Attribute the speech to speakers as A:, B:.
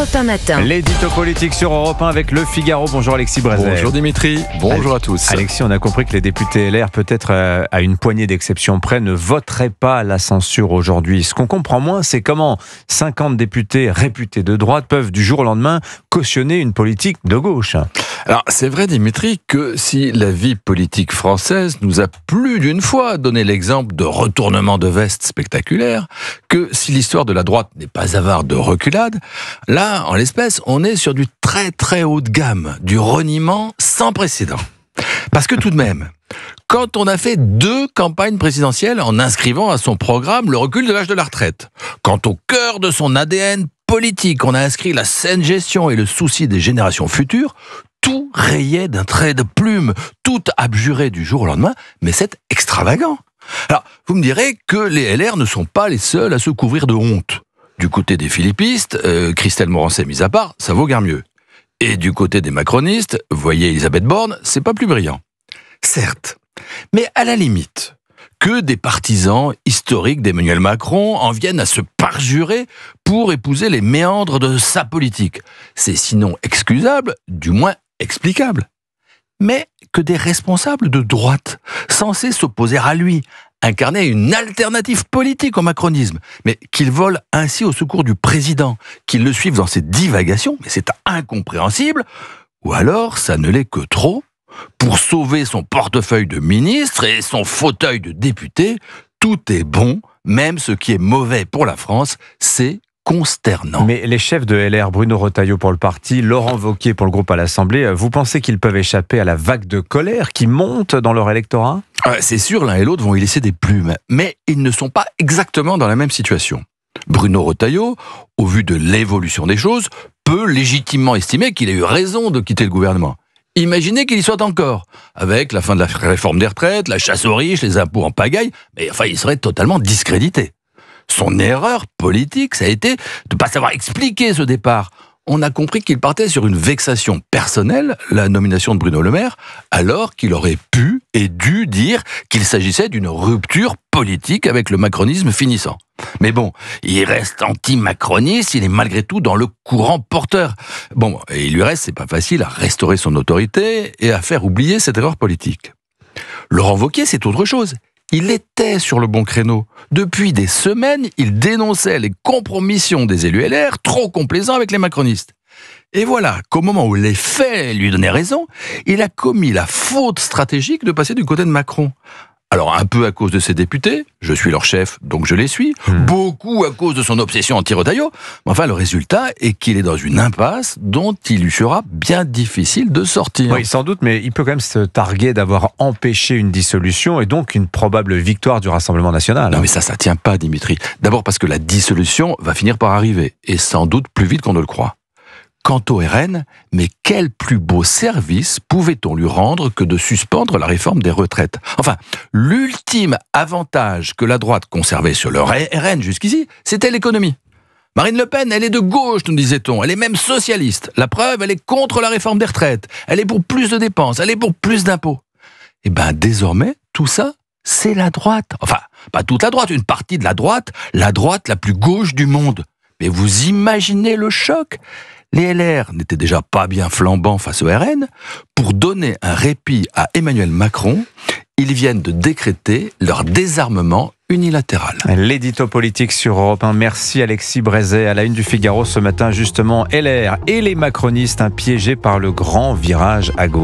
A: Europe 1 matin.
B: L'édito politique sur Europe 1 avec Le Figaro. Bonjour Alexis Brézet.
C: Bonjour Dimitri, bonjour à tous.
B: Alexis, on a compris que les députés LR, peut-être à une poignée d'exceptions près, ne voteraient pas la censure aujourd'hui. Ce qu'on comprend moins, c'est comment 50 députés réputés de droite peuvent du jour au lendemain cautionner une politique de gauche.
C: Alors c'est vrai Dimitri que si la vie politique française nous a plus d'une fois donné l'exemple de retournement de veste spectaculaire, que si l'histoire de la droite n'est pas avare de reculades, là en l'espèce on est sur du très très haut de gamme, du reniement sans précédent. Parce que tout de même, quand on a fait 2 campagnes présidentielles en inscrivant à son programme le recul de l'âge de la retraite, quand au cœur de son ADN politique on a inscrit la saine gestion et le souci des générations futures, tout rayait d'un trait de plume, tout abjuré du jour au lendemain, mais c'est extravagant. Alors, vous me direz que les LR ne sont pas les seuls à se couvrir de honte. Du côté des philippistes, Christelle Morancet mise à part, ça vaut guère mieux. Et du côté des macronistes, voyez Elisabeth Borne, c'est pas plus brillant. Certes, mais à la limite, que des partisans historiques d'Emmanuel Macron en viennent à se parjurer pour épouser les méandres de sa politique. C'est sinon excusable, du moins explicable. Mais que des responsables de droite, censés s'opposer à lui, incarner une alternative politique au macronisme, mais qu'ils volent ainsi au secours du président, qu'ils le suivent dans ses divagations, mais c'est incompréhensible, ou alors ça ne l'est que trop. Pour sauver son portefeuille de ministre et son fauteuil de député, tout est bon, même ce qui est mauvais pour la France, c'est consternant.
B: Mais les chefs de LR, Bruno Retailleau pour le parti, Laurent Wauquiez pour le groupe à l'Assemblée, vous pensez qu'ils peuvent échapper à la vague de colère qui monte dans leur électorat ?
C: C'est sûr, l'un et l'autre vont y laisser des plumes, mais ils ne sont pas exactement dans la même situation. Bruno Retailleau, au vu de l'évolution des choses, peut légitimement estimer qu'il a eu raison de quitter le gouvernement. Imaginez qu'il y soit encore, avec la fin de la réforme des retraites, la chasse aux riches, les impôts en pagaille, mais enfin il serait totalement discrédité. Son erreur politique, ça a été de ne pas savoir expliquer ce départ. On a compris qu'il partait sur une vexation personnelle, la nomination de Bruno Le Maire, alors qu'il aurait pu et dû dire qu'il s'agissait d'une rupture politique avec le macronisme finissant. Mais bon, il reste anti-macroniste, il est malgré tout dans le courant porteur. Bon, et il lui reste, c'est pas facile, à restaurer son autorité et à faire oublier cette erreur politique. Laurent Wauquiez, c'est autre chose. Il était sur le bon créneau. Depuis des semaines, il dénonçait les compromissions des élus LR trop complaisants avec les macronistes. Et voilà qu'au moment où les faits lui donnaient raison, il a commis la faute stratégique de passer du côté de Macron. Alors un peu à cause de ses députés, je suis leur chef, donc je les suis, beaucoup à cause de son obsession anti-Retailleau, mais enfin le résultat est qu'il est dans une impasse dont il lui sera bien difficile de sortir.
B: Oui, sans doute, mais il peut quand même se targuer d'avoir empêché une dissolution et donc une probable victoire du Rassemblement national.
C: Non mais ça tient pas Dimitri. D'abord parce que la dissolution va finir par arriver, et sans doute plus vite qu'on ne le croit. Quant au RN, mais quel plus beau service pouvait-on lui rendre que de suspendre la réforme des retraites ? Enfin, l'ultime avantage que la droite conservait sur le RN jusqu'ici, c'était l'économie. Marine Le Pen, elle est de gauche, nous disait-on, elle est même socialiste. La preuve, elle est contre la réforme des retraites, elle est pour plus de dépenses, elle est pour plus d'impôts. Et bien désormais, tout ça, c'est la droite. Enfin, pas toute la droite, une partie de la droite la plus gauche du monde. Mais vous imaginez le choc ? Les LR n'étaient déjà pas bien flambants face au RN. Pour donner un répit à Emmanuel Macron, ils viennent de décréter leur désarmement unilatéral.
B: L'édito politique sur Europe 1. Merci Alexis Brézet. À la une du Figaro ce matin, justement, LR et les macronistes piégés par le grand virage à gauche.